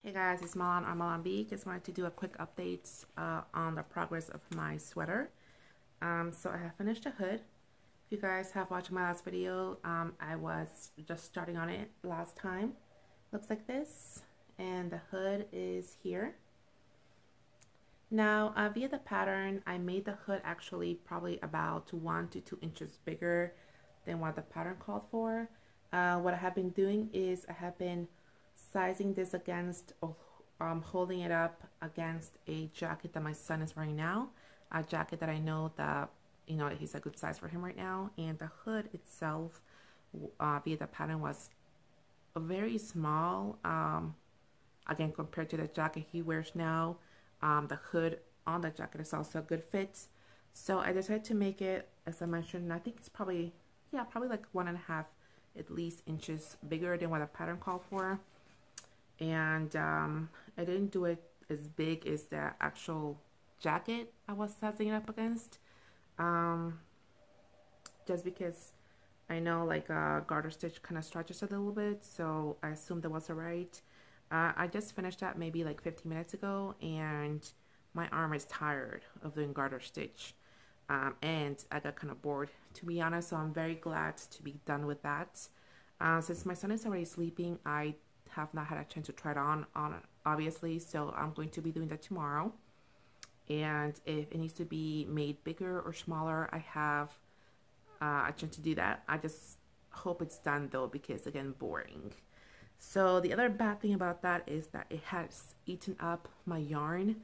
Hey guys, it's Malan or Malan B. Just wanted to do a quick update on the progress of my sweater. So I have finished the hood. If you guys have watched my last video, I was just starting on it last time. Looks like this, and the hood is here. Now, via the pattern, I made the hood actually probably about 1 to 2 inches bigger than what the pattern called for. What I have been doing is I have been sizing this against, holding it up against a jacket that my son is wearing now, a jacket that I know that, he's a good size for him right now. And the hood itself, via the pattern, was very small, again, compared to the jacket he wears now. The hood on the jacket is also a good fit. So I decided to make it, as I mentioned, I think it's probably like 1.5 at least inches bigger than what the pattern called for. And I didn't do it as big as the actual jacket I was sizing it up against, just because I know like a garter stitch kind of stretches a little bit, so I assumed that was alright. I just finished that maybe like 15 minutes ago, and my arm is tired of doing garter stitch, and I got kind of bored, to be honest, so I'm very glad to be done with that. Since my son is already sleeping, I have not had a chance to try it on obviously, so I'm going to be doing that tomorrow. And if it needs to be made bigger or smaller, I have a chance to do that. I just hope it's done though, because again, boring. So the other bad thing about that is that it has eaten up my yarn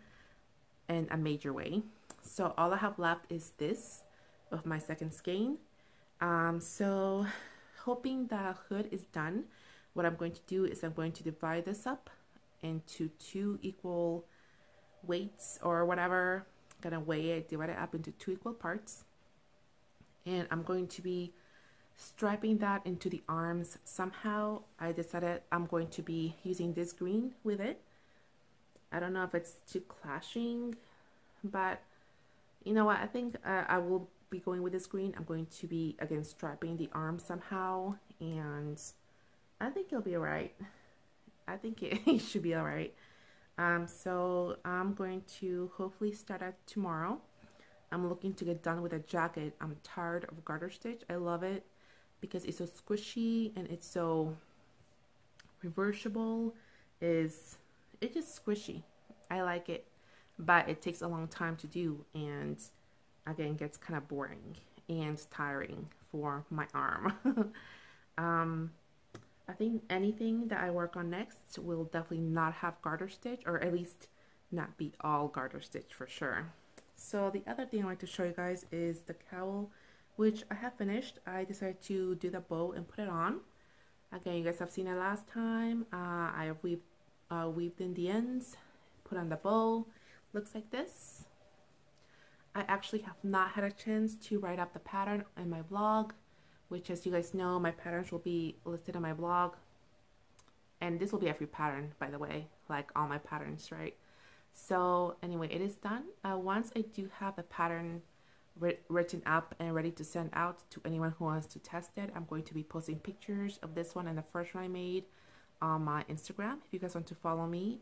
in a major way. So all I have left is this of my second skein. So hoping the hood is done, what I'm going to do is I'm going to divide this up into 2 equal weights or whatever. I'm gonna weigh it, divide it up into 2 equal parts, and I'm going to be striping that into the arms somehow. I decided I'm going to be using this green with it. I don't know if it's too clashing, but you know what, I think I will be going with this green. I'm going to be again striping the arms somehow, and I think it'll be alright. I think it should be alright. So I'm going to hopefully start at tomorrow. I'm looking to get done with a jacket. I'm tired of garter stitch. I love it because it's so squishy and it's so reversible. It's just squishy. I like it, but it takes a long time to do, and again gets kind of boring and tiring for my arm. I think anything that I work on next will definitely not have garter stitch, or at least not be all garter stitch for sure. So the other thing I want to show you guys is the cowl, which I have finished. I decided to do the bow and put it on. Again, you guys have seen it last time. I have weaved in the ends, put on the bow. Looks like this. I actually have not had a chance to write up the pattern in my blog, which, as you guys know, my patterns will be listed on my blog. And this will be every pattern, by the way, like all my patterns, right? So anyway, it is done. Once I do have the pattern written up and ready to send out to anyone who wants to test it, I'm going to be posting pictures of this one and the first one I made on my Instagram. If you guys want to follow me,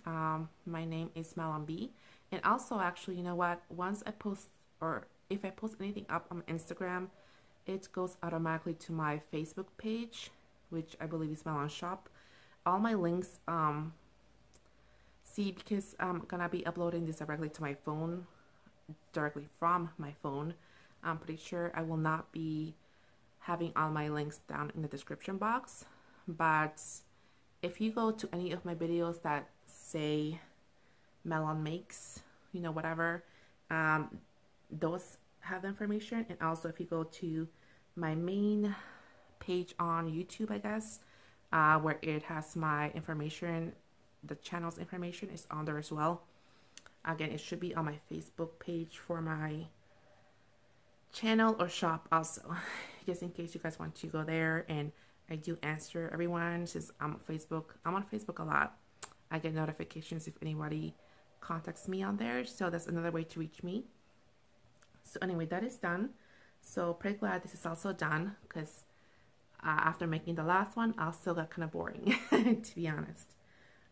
my name is Malan B. And also, actually, you know what? Once I post, or if I post anything up on Instagram, it goes automatically to my Facebook page, which I believe is Malan Shop. All my links, because I'm gonna be uploading this directly to my phone, directly from my phone, I'm pretty sure I will not be having all my links down in the description box. But if you go to any of my videos that say Malan Makes, whatever, those have the information. And also if you go to my main page on YouTube, I guess, where it has my information, the channel's information is on there as well. Again, it should be on my Facebook page for my channel or shop also, just in case you guys want to go there. And I do answer everyone, since I'm on Facebook a lot. I get notifications if anybody contacts me on there, so that's another way to reach me. So anyway, that is done. So pretty glad this is also done, because after making the last one, I still got kind of boring, to be honest.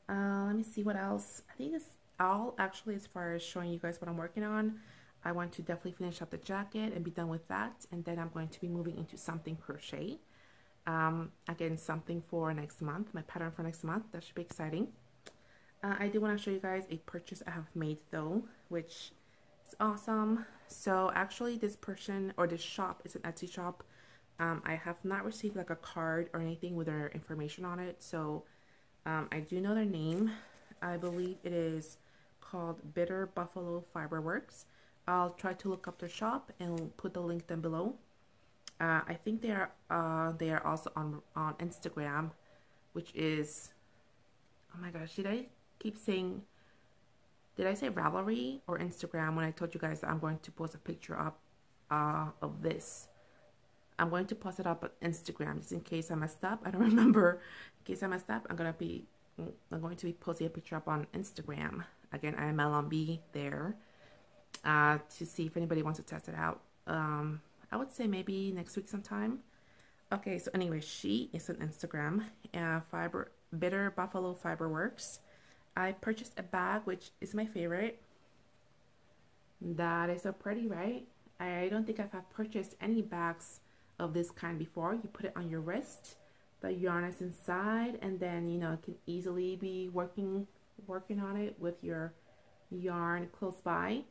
Let me see what else. I think it's all actually as far as showing you guys what I'm working on. I want to definitely finish up the jacket and be done with that. And then I'm going to be moving into something crochet. Again, something for next month, my pattern for next month. That should be exciting. I do want to show you guys a purchase I have made though, which is awesome. So actually this person or this shop is an Etsy shop. I have not received like a card or anything with their information on it. So I do know their name. I believe it is called Bitter Buffalo Fiberworks. I'll try to look up their shop and put the link down below. I think they are also on Instagram, which is, oh my gosh, did I say Ravelry or Instagram when I told you guys that I'm going to post a picture up of this? I'm going to post it up on Instagram just in case I messed up. I don't remember. In case I messed up, I'm going to be posting a picture up on Instagram. Again, I am LMB there to see if anybody wants to test it out. I would say maybe next week sometime. Okay, so anyway, she is on Instagram. Bitter Buffalo Fiberworks. I purchased a bag, which is my favorite. That is so pretty, right? I don't think I've purchased any bags of this kind before. You put it on your wrist, the yarn is inside, and then you know it can easily be working on it with your yarn close by.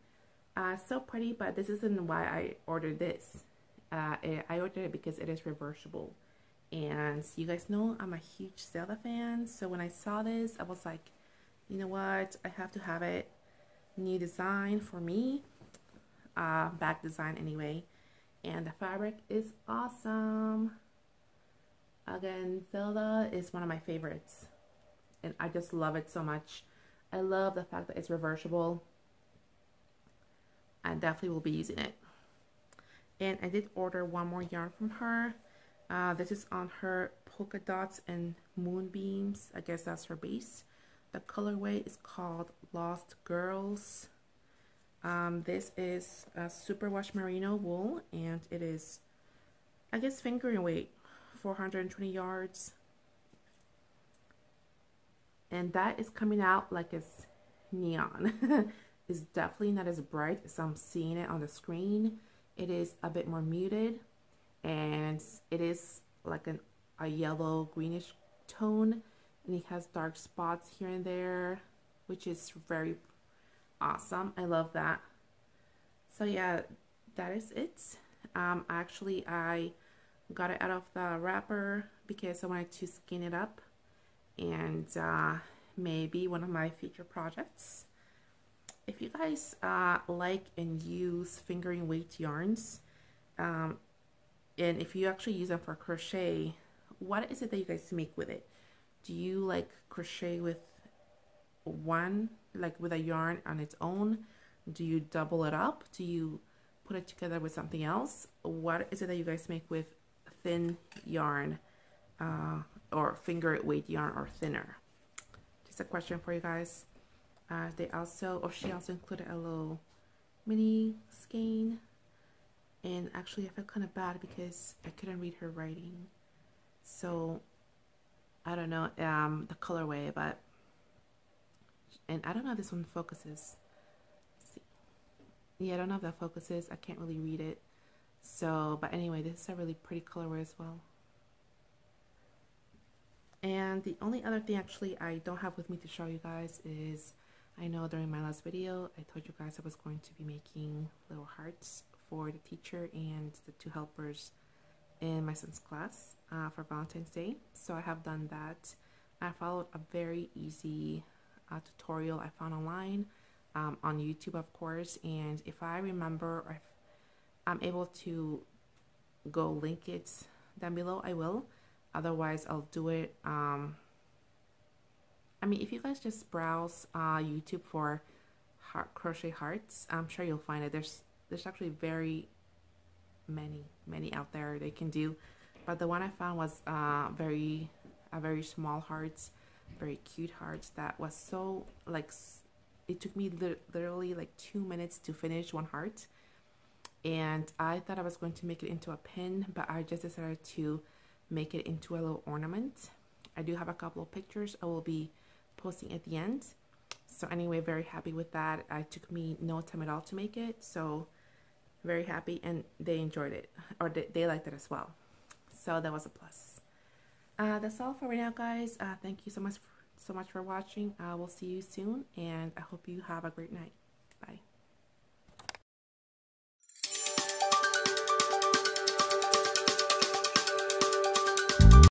So pretty, but this isn't why I ordered this. I ordered it because it is reversible, and you guys know I'm a huge Zelda fan. So when I saw this, I was like, you know what, I have to have it. New design for me, back design anyway. And the fabric is awesome. Again, Zelda is one of my favorites. And I just love it so much. I love the fact that it's reversible. I definitely will be using it. And I did order one more yarn from her. This is on her polka dots and moonbeams. I guess that's her base. The colorway is called Lost Girls. This is a superwash merino wool, and it is, I guess, fingering weight, 420 yards. And that is coming out like it's neon. It's definitely not as bright as I'm seeing it on the screen. It is a bit more muted, and it is like a yellow greenish tone, and it has dark spots here and there, which is very awesome. I love that. So yeah, that is it. Actually, I got it out of the wrapper because I wanted to skin it up, and maybe one of my future projects. If you guys like and use fingering weight yarns, and if you actually use them for crochet, what is it that you guys make with it? Do you like crochet with one, like with a yarn on its own? Do you double it up? Do you put it together with something else? What is it that you guys make with thin yarn or finger weight yarn or thinner? Just a question for you guys. She also included a little mini skein, and actually I felt kind of bad because I couldn't read her writing, so I don't know the colorway, but, and I don't know if this one focuses. Let's see. Yeah, I don't know if that focuses. I can't really read it. So, but anyway, this is a really pretty colorway as well. And the only other thing actually I don't have with me to show you guys is, I know during my last video I told you guys I was going to be making little hearts for the teacher and the two helpers in my son's class for Valentine's Day. So I have done that. I followed a very easy tutorial I found online on YouTube, of course, and if I remember, or if I'm able to go link it down below, I will. Otherwise I'll do it. I mean, if you guys just browse YouTube for crochet hearts, I'm sure you'll find it. There's actually very many out there they can do, but the one I found was very small hearts, very cute hearts that was so, like, it took me literally like 2 minutes to finish one heart, and I thought I was going to make it into a pin, but I just decided to make it into a little ornament. I do have a couple of pictures I will be posting at the end. So anyway, very happy with that. It took me no time at all to make it, so very happy, and they enjoyed it, or they liked it as well. So that was a plus. That's all for right now, guys. Thank you so much for watching. We'll see you soon, and I hope you have a great night. Bye.